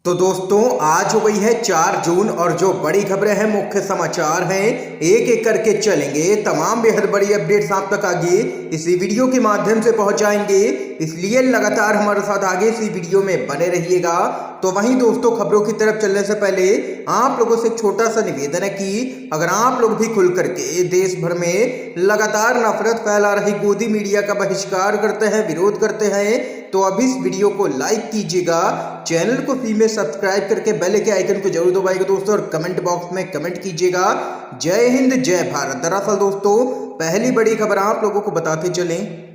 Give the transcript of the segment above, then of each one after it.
तो दोस्तों आज हो गई है 4 जून और जो बड़ी खबरें हैं, मुख्य समाचार हैं, एक एक करके चलेंगे। तमाम बेहद बड़ी अपडेट्स आप तक आगे इसी वीडियो के माध्यम से पहुंचाएंगे, इसलिए लगातार हमारे साथ आगे इसी वीडियो में बने रहिएगा। तो वहीं दोस्तों, खबरों की तरफ चलने से पहले आप लोगों से एक छोटा सा निवेदन है कि अगर आप लोग भी खुल करके देश भर में लगातार नफरत फैला रही गोदी मीडिया का बहिष्कार करते हैं, विरोध करते हैं, तो अभी इस वीडियो को लाइक कीजिएगा, चैनल को फ्री में सब्सक्राइब करके बेल के आइकन को जरूर दबाइएगा दोस्तों, और कमेंट बॉक्स में कमेंट कीजिएगा। जय हिंद जय भारत। दरअसल दोस्तों, पहली बड़ी खबर आप लोगों को बताते चलें,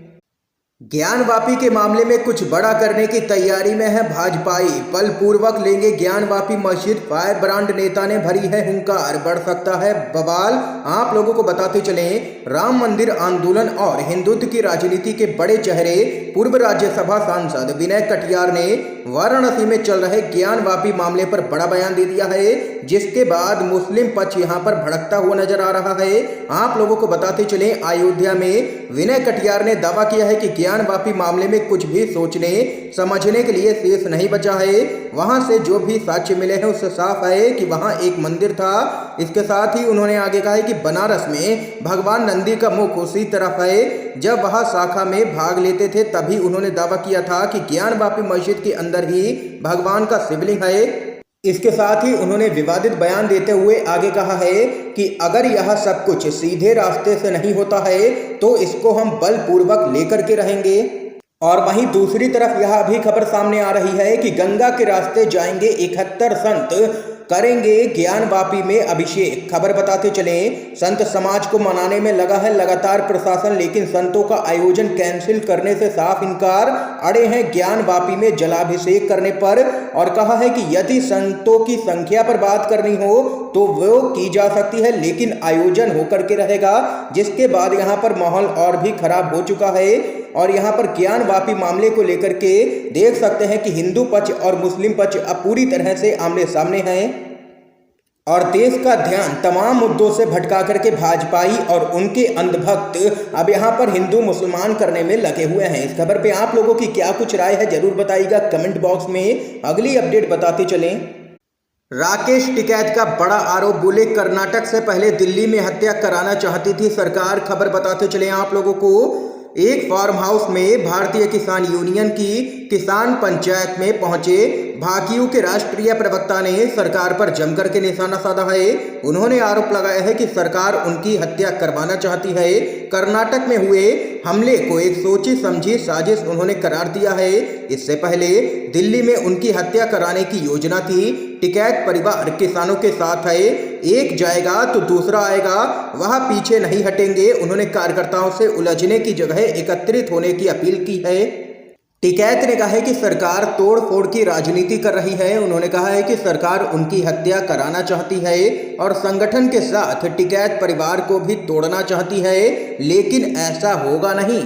ज्ञानवापी के मामले में कुछ बड़ा करने की तैयारी में है भाजपाई, बलपूर्वक लेंगे ज्ञानवापी मस्जिद, फायर ब्रांड नेता ने भरी है हुंकार, बढ़ सकता है बवाल। आप लोगों को बताते चलें, राम मंदिर आंदोलन और हिंदुत्व की राजनीति के बड़े चेहरे पूर्व राज्यसभा सांसद विनय कटियार ने वाराणसी में चल रहे ज्ञानवापी मामले पर बड़ा बयान दे दिया है, जिसके बाद मुस्लिम पक्ष यहां पर भड़कता हुआ नजर आ रहा है। आप लोगों को बताते चलें, अयोध्या में विनय कटियार ने दावा किया है कि ज्ञानवापी मामले में कुछ भी सोचने समझने के लिए शेष नहीं बचा है। वहां से जो भी साक्ष्य मिले हैं उससे साफ है कि वहां एक मंदिर था। इसके साथ ही उन्होंने आगे कहा है कि बनारस में भगवान नंदी का मुख उसी तरफ है। जब वहां शाखा में भाग लेते थे तभी उन्होंने दावा किया था कि ज्ञानवापी मस्जिद के अंदर ही भगवान का शिवलिंग है। इसके साथ ही उन्होंने विवादित बयान देते हुए आगे कहा है कि अगर यह सब कुछ सीधे रास्ते से नहीं होता है तो इसको हम बलपूर्वक लेकर के रहेंगे। और वहीं दूसरी तरफ यह भी खबर सामने आ रही है कि गंगा के रास्ते जाएंगे 71 संत, करेंगे ज्ञानवापी में अभिषेक। खबर बताते चलें, संत समाज को मनाने में लगा है लगातार प्रशासन, लेकिन संतों का आयोजन कैंसिल करने से साफ इनकार। अड़े हैं ज्ञानवापी में जलाभिषेक करने पर, और कहा है कि यदि संतों की संख्या पर बात करनी हो तो वो की जा सकती है, लेकिन आयोजन होकर के रहेगा। जिसके बाद यहाँ पर माहौल और भी खराब हो चुका है, और यहाँ पर ज्ञानवापी मामले को लेकर के देख सकते हैं कि हिंदू पक्ष और मुस्लिम पक्ष अब पूरी तरह से आमने सामने हैं, और देश का ध्यान तमाम मुद्दों से भटका करके भाजपाई और उनके अंधभक्त अब यहाँ पर हिंदू मुसलमान करने में लगे हुए हैं। इस खबर पे आप लोगों की क्या कुछ राय है जरूर बताइएगा कमेंट बॉक्स में। अगली अपडेट बताते चलें, राकेश टिकैत का बड़ा आरोप, बोले कर्नाटक से पहले दिल्ली में हत्या कराना चाहती थी सरकार। खबर बताते चलें आप लोगों को, एक फार्म हाउस में भारतीय किसान यूनियन की किसान पंचायत में पहुंचे भाकियू के राष्ट्रीय प्रवक्ता ने सरकार पर जमकर के निशाना साधा है। उन्होंने आरोप लगाया है कि सरकार उनकी हत्या करवाना चाहती है। कर्नाटक में हुए हमले को एक सोची समझी साजिश उन्होंने करार दिया है। इससे पहले दिल्ली में उनकी हत्या कराने की योजना थी। टिकैत परिवार किसानों के साथ है, एक जाएगा तो दूसरा आएगा, वह पीछे नहीं हटेंगे। उन्होंने कार्यकर्ताओं से उलझने की जगह एकत्रित होने की अपील की है। टिकैत ने कहा है कि सरकार तोड़ फोड़ की राजनीति कर रही है। उन्होंने कहा है कि सरकार उनकी हत्या कराना चाहती है और संगठन के साथ टिकैत परिवार को भी तोड़ना चाहती है, लेकिन ऐसा होगा नहीं।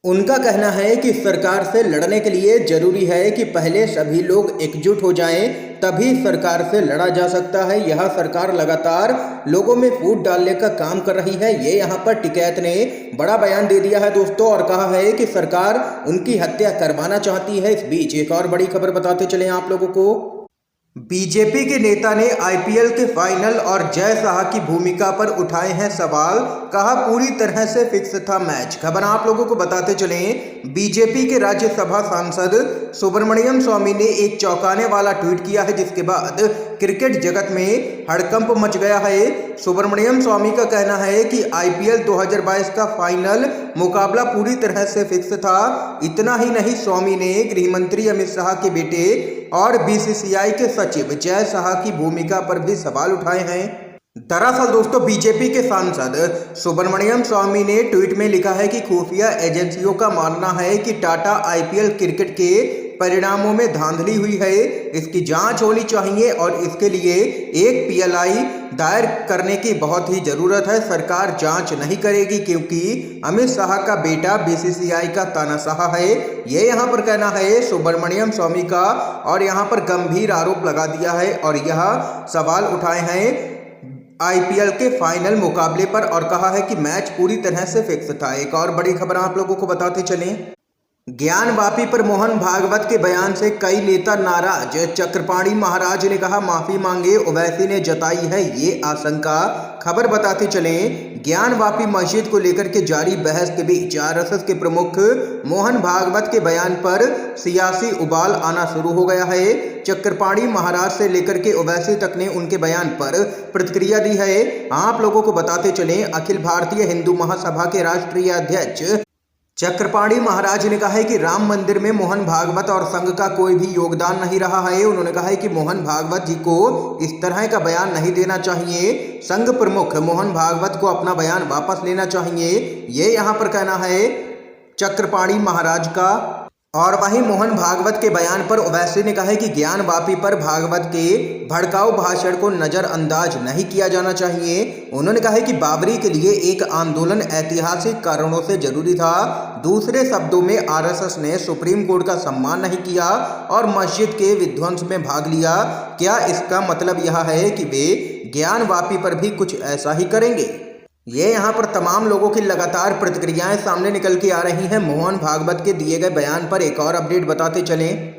उनका कहना है कि सरकार से लड़ने के लिए जरूरी है कि पहले सभी लोग एकजुट हो जाएं, तभी सरकार से लड़ा जा सकता है। यह सरकार लगातार लोगों में फूट डालने का काम कर रही है। ये यहाँ पर टिकैत ने बड़ा बयान दे दिया है दोस्तों, और कहा है कि सरकार उनकी हत्या करवाना चाहती है। इस बीच एक और बड़ी खबर बताते चले आप लोगों को, बीजेपी के नेता ने आईपीएल के फाइनल और जय शाह की भूमिका पर उठाए हैं सवाल, कहा पूरी तरह से फिक्स था मैच। खबर आप लोगों को बताते चलें, बीजेपी के राज्यसभा सांसद सुब्रमण्यम स्वामी ने एक चौंकाने वाला ट्वीट किया है, जिसके बाद क्रिकेट जगत में हड़कंप मच गया है। सुब्रमण्यम स्वामी का कहना है कि आईपीएल 2022 का फाइनल मुकाबला पूरी तरह से फिक्स था। इतना ही नहीं, स्वामी ने गृह मंत्री अमित शाह के बेटे और बीसीसीआई के सचिव जय शाह की भूमिका पर भी सवाल उठाए हैं। दरअसल दोस्तों, बीजेपी के सांसद सुब्रमण्यम स्वामी ने ट्वीट में लिखा है कि खुफिया एजेंसियों का मानना है कि टाटा आईपीएल क्रिकेट के परिणामों में धांधली हुई है, इसकी जांच होनी चाहिए और इसके लिए एक पीएलआई दायर करने की बहुत ही जरूरत है। सरकार जांच नहीं करेगी क्योंकि अमित शाह का बेटा बीसीसीआई का तानाशाह है। ये यहाँ पर कहना है सुब्रमण्यम स्वामी का, और यहाँ पर गंभीर आरोप लगा दिया है और यह सवाल उठाए हैं आईपीएल के फाइनल मुकाबले पर, और कहा है कि मैच पूरी तरह से फिक्स था। एक और बड़ी खबर आप लोगों को बताते चलें, ज्ञानवापी पर मोहन भागवत के बयान से कई नेता नाराज। चक्रपाणी महाराज ने कहा माफी मांगे, ओवैसी ने जताई है ये आशंका। खबर बताते चलें, ज्ञानवापी मस्जिद को लेकर के जारी बहस के बीच आरएसएस के प्रमुख मोहन भागवत के बयान पर सियासी उबाल आना शुरू हो गया है। चक्रपाणी महाराज से लेकर के ओवैसी तक ने उनके बयान पर प्रतिक्रिया दी है। आप लोगों को बताते चलें, अखिल भारतीय हिंदू महासभा के राष्ट्रीय अध्यक्ष चक्रपाणी महाराज ने कहा है कि राम मंदिर में मोहन भागवत और संघ का कोई भी योगदान नहीं रहा है। उन्होंने कहा है कि मोहन भागवत जी को इस तरह का बयान नहीं देना चाहिए। संघ प्रमुख मोहन भागवत को अपना बयान वापस लेना चाहिए, ये यहाँ पर कहना है चक्रपाणी महाराज का। और वहीं मोहन भागवत के बयान पर ओवैसी ने कहा है कि ज्ञानवापी पर भागवत के भड़काऊ भाषण को नजरअंदाज नहीं किया जाना चाहिए। उन्होंने कहा है कि बाबरी के लिए एक आंदोलन ऐतिहासिक कारणों से जरूरी था। दूसरे शब्दों में आरएसएस ने सुप्रीम कोर्ट का सम्मान नहीं किया और मस्जिद के विध्वंस में भाग लिया। क्या इसका मतलब यह है कि वे ज्ञानवापी पर भी कुछ ऐसा ही करेंगे? ये यहाँ पर तमाम लोगों की लगातार प्रतिक्रियाएं सामने निकल के आ रही हैं। मोहन भागवत के दिए गए बयान पर एक और अपडेट बताते चलें।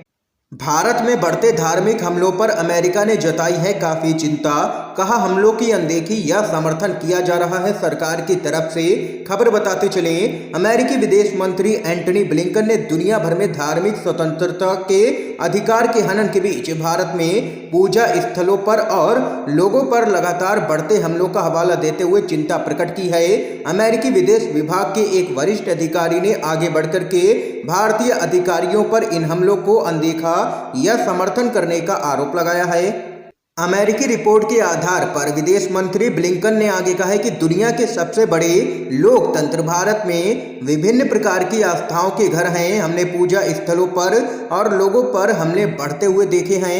भारत में बढ़ते धार्मिक हमलों पर अमेरिका ने जताई है काफी चिंता। कहा हमलों की अनदेखी या समर्थन किया जा रहा है सरकार की तरफ से। खबर बताते चलें, अमेरिकी विदेश मंत्री एंटनी ब्लिंकन ने दुनिया भर में धार्मिक स्वतंत्रता के अधिकार के हनन के बीच भारत में पूजा स्थलों पर और लोगों पर लगातार बढ़ते हमलों का हवाला देते हुए चिंता प्रकट की है। अमेरिकी विदेश विभाग के एक वरिष्ठ अधिकारी ने आगे बढ़कर के भारतीय अधिकारियों पर इन हमलों को अनदेखा या समर्थन करने का आरोप लगाया है। अमेरिकी रिपोर्ट के आधार पर विदेश मंत्री ब्लिंकन ने आगे कहा है कि दुनिया के सबसे बड़े लोकतंत्र भारत में विभिन्न प्रकार की आस्थाओं के घर हैं। हमने पूजा स्थलों पर और लोगों पर हमले बढ़ते हुए देखे हैं।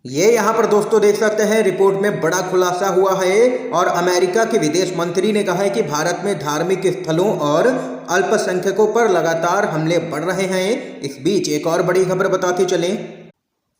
ये यहाँ पर दोस्तों देख सकते हैं, रिपोर्ट में बड़ा खुलासा हुआ है और अमेरिका के विदेश मंत्री ने कहा है कि भारत में धार्मिक स्थलों और अल्पसंख्यकों पर लगातार हमले बढ़ रहे हैं। इस बीच एक और बड़ी खबर बताते चलें,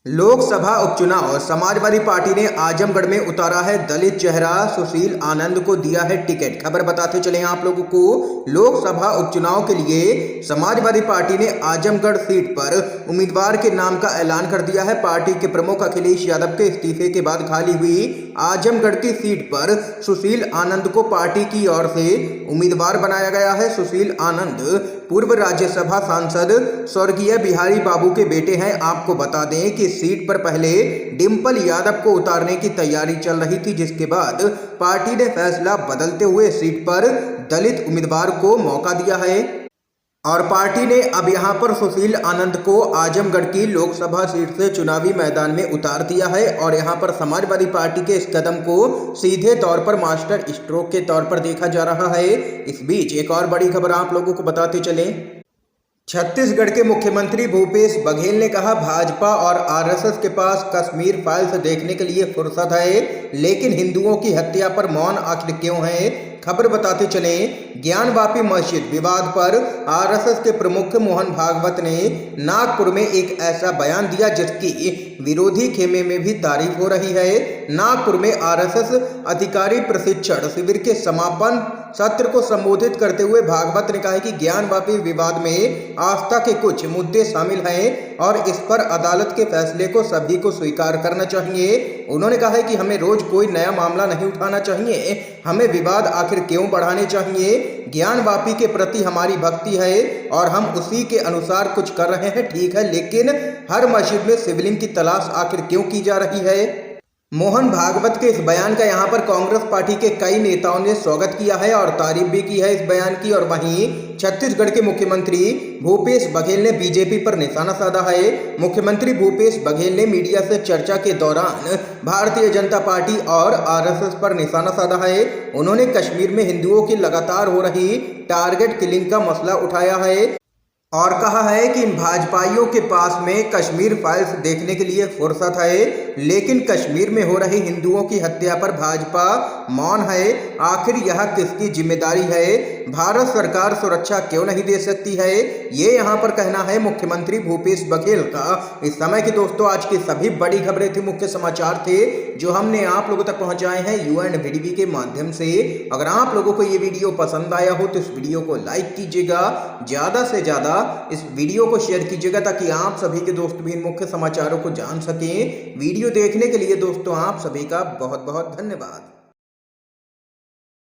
लोकसभा उपचुनाव, समाजवादी पार्टी ने आजमगढ़ में उतारा है दलित चेहरा, सुशील आनंद को दिया है टिकट। खबर बताते चले आप लोगों को, लोकसभा उपचुनाव के लिए समाजवादी पार्टी ने आजमगढ़ सीट पर उम्मीदवार के नाम का ऐलान कर दिया है। पार्टी के प्रमुख अखिलेश यादव के इस्तीफे के बाद खाली हुई आजमगढ़ की सीट पर सुशील आनंद को पार्टी की ओर से उम्मीदवार बनाया गया है। सुशील आनंद पूर्व राज्यसभा सांसद स्वर्गीय बिहारी बाबू के बेटे हैं। आपको बता दें कि सीट पर पहले डिंपल यादव को उतारने की तैयारी चल रही थी, जिसके बाद पार्टी ने फैसला बदलते हुए सीट पर दलित उम्मीदवार को मौका दिया है और पार्टी ने अब यहां पर सुशील आनंद को आजमगढ़ की लोकसभा सीट से चुनावी मैदान में उतार दिया है। और यहां पर समाजवादी पार्टी के इस कदम को सीधे तौर पर मास्टर स्ट्रोक के तौर पर देखा जा रहा है। इस बीच एक और बड़ी खबर आप लोगों को बताते चलें, छत्तीसगढ़ के मुख्यमंत्री भूपेश बघेल ने कहा भाजपा और आरएसएस के पास कश्मीर फाइल्स देखने के लिए फुर्सत है, लेकिन हिंदुओं की हत्या पर मौन आखिर क्यों है। खबर बताते चलें, ज्ञानवापी मस्जिद विवाद पर आरएसएस के प्रमुख मोहन भागवत ने नागपुर में एक ऐसा बयान दिया जिसकी विरोधी खेमे में भी तारीफ हो रही है। नागपुर में आरएसएस अधिकारी प्रशिक्षण शिविर के समापन सत्र को संबोधित करते हुए भागवत ने कहा कि ज्ञानवापी विवाद में आस्था के कुछ मुद्दे शामिल हैं और इस पर अदालत के फैसले को सभी को स्वीकार करना चाहिए। उन्होंने कहा है कि हमें रोज कोई नया मामला नहीं उठाना चाहिए, हमें विवाद आखिर क्यों बढ़ाने चाहिए। ज्ञानवापी के प्रति हमारी भक्ति है और हम उसी के अनुसार कुछ कर रहे हैं, ठीक है, लेकिन हर मस्जिद में शिवलिंग की तलाश आखिर क्यों की जा रही है। मोहन भागवत के इस बयान का यहाँ पर कांग्रेस पार्टी के कई नेताओं ने स्वागत किया है और तारीफ भी की है इस बयान की। और वहीं छत्तीसगढ़ के मुख्यमंत्री भूपेश बघेल ने बीजेपी पर निशाना साधा है। मुख्यमंत्री भूपेश बघेल ने मीडिया से चर्चा के दौरान भारतीय जनता पार्टी और आरएसएस पर निशाना साधा है। उन्होंने कश्मीर में हिंदुओं की लगातार हो रही टारगेट किलिंग का मसला उठाया है और कहा है कि इन भाजपाइयों के पास में कश्मीर फाइल्स देखने के लिए फुर्सत है, लेकिन कश्मीर में हो रही हिंदुओं की हत्या पर भाजपा मौन है? आखिर यह किसकी जिम्मेदारी है? भारत सरकार सुरक्षा क्यों नहीं दे सकती है? ये यहाँ पर कहना है मुख्यमंत्री भूपेश बघेल का। इस समय की दोस्तों आज की सभी बड़ी खबरें थी, मुख्य समाचार थे जो हमने आप लोगों तक पहुंचाए हैं यूएनवीडीबी के माध्यम से। अगर आप लोगों को ये वीडियो पसंद आया हो तो इस वीडियो को लाइक कीजिएगा, ज्यादा से ज्यादा इस वीडियो को शेयर कीजिएगा ताकि आप सभी के दोस्त भी इन मुख्य समाचारों को जान सकें। वीडियो देखने के लिए दोस्तों आप सभी का बहुत बहुत धन्यवाद।